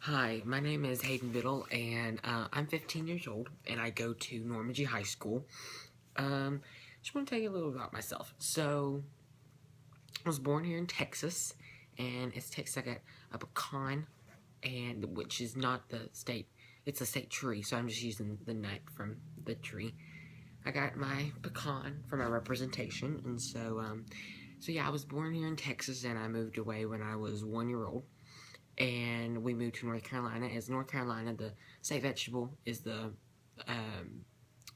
Hi, my name is Hayden Biddle, and I'm 15 years old, and I go to Normandy High School. Um, just want to tell you a little about myself. So, I was born here in Texas, and it's Texas. I got a pecan, and which is not the state. It's a state tree, so I'm just using the nut from the tree. I got my pecan for my representation, and so yeah, I was born here in Texas, and I moved away when I was 1 year old. And we moved to North Carolina. As North Carolina, the state vegetable is the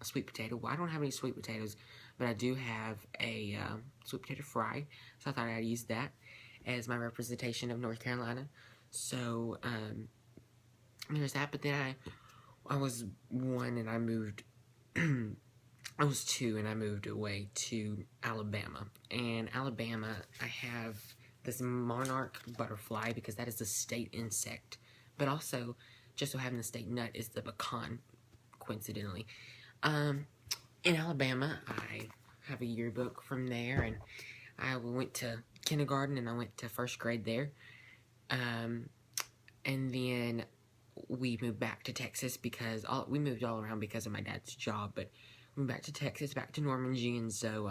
sweet potato. Well, I don't have any sweet potatoes, but I do have a sweet potato fry, so I thought I'd use that as my representation of North Carolina. So there's that. But then I was one, and I moved. I was two, and I moved away to Alabama. And Alabama, I have this monarch butterfly because that is the state insect. But also, just so having the state nut is the pecan, coincidentally. In Alabama, I have a yearbook from there, and I went to kindergarten and I went to first grade there. And then we moved back to Texas because we moved all around because of my dad's job, but we moved back to Texas, back to Normandy, and so,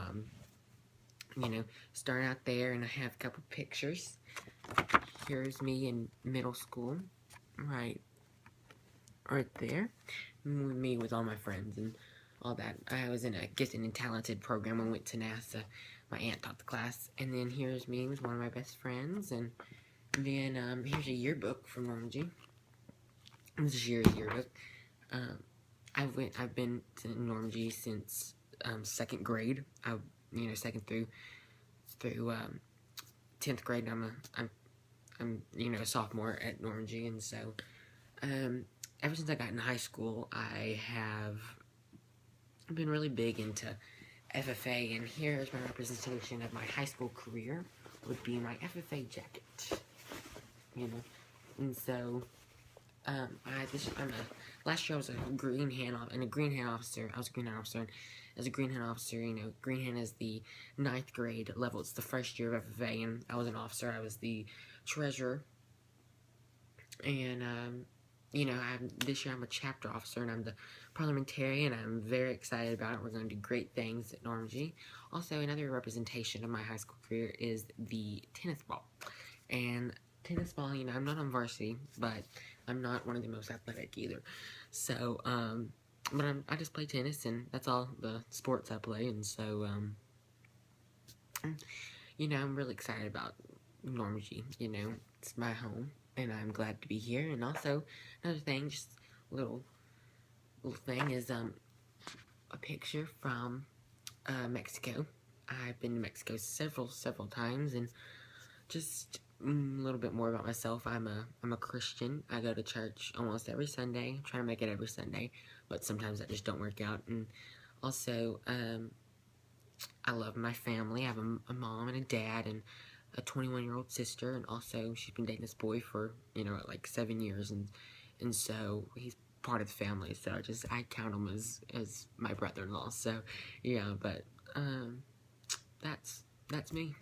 starting out there, and I have a couple pictures. Here's me in middle school, right there, me with all my friends and all that. I was in a gifted and talented program. I went to NASA. My aunt taught the class, and then here's me with one of my best friends, and then here's a yearbook from Normandy. This is your yearbook. I've been to Normandy since second grade. Second through 10th grade. I'm a sophomore at Normandy, and so ever since I got in high school, I have been really big into FFA, and here's my representation of my high school career. Would be my FFA jacket, and so. Last year I was a green hand officer. I was a green hand officer. As a green hand officer, green hand is the 9th grade level. It's the first year of FFA, and I was an officer. I was the treasurer, and this year I'm a chapter officer, and I'm the parliamentarian. I'm very excited about it. We're going to do great things at Normandy. Also, another representation of my high school career is the tennis ball, and tennis ball, I'm not on varsity, but I'm not one of the most athletic either. So, but I just play tennis, and that's all the sports I play, and so, I'm really excited about Normandy. It's my home, and I'm glad to be here. And also, another thing, just a little thing is, a picture from, Mexico. I've been to Mexico several times, and just a little bit more about myself. I'm a Christian. I go to church almost every Sunday. I try to make it every Sunday, but sometimes that just don't work out. And also, I love my family. I have a mom and a dad and a 21-year-old sister, and also she's been dating this boy for like 7 years, and so he's part of the family. So I count him as my brother-in-law. So yeah, but that's me.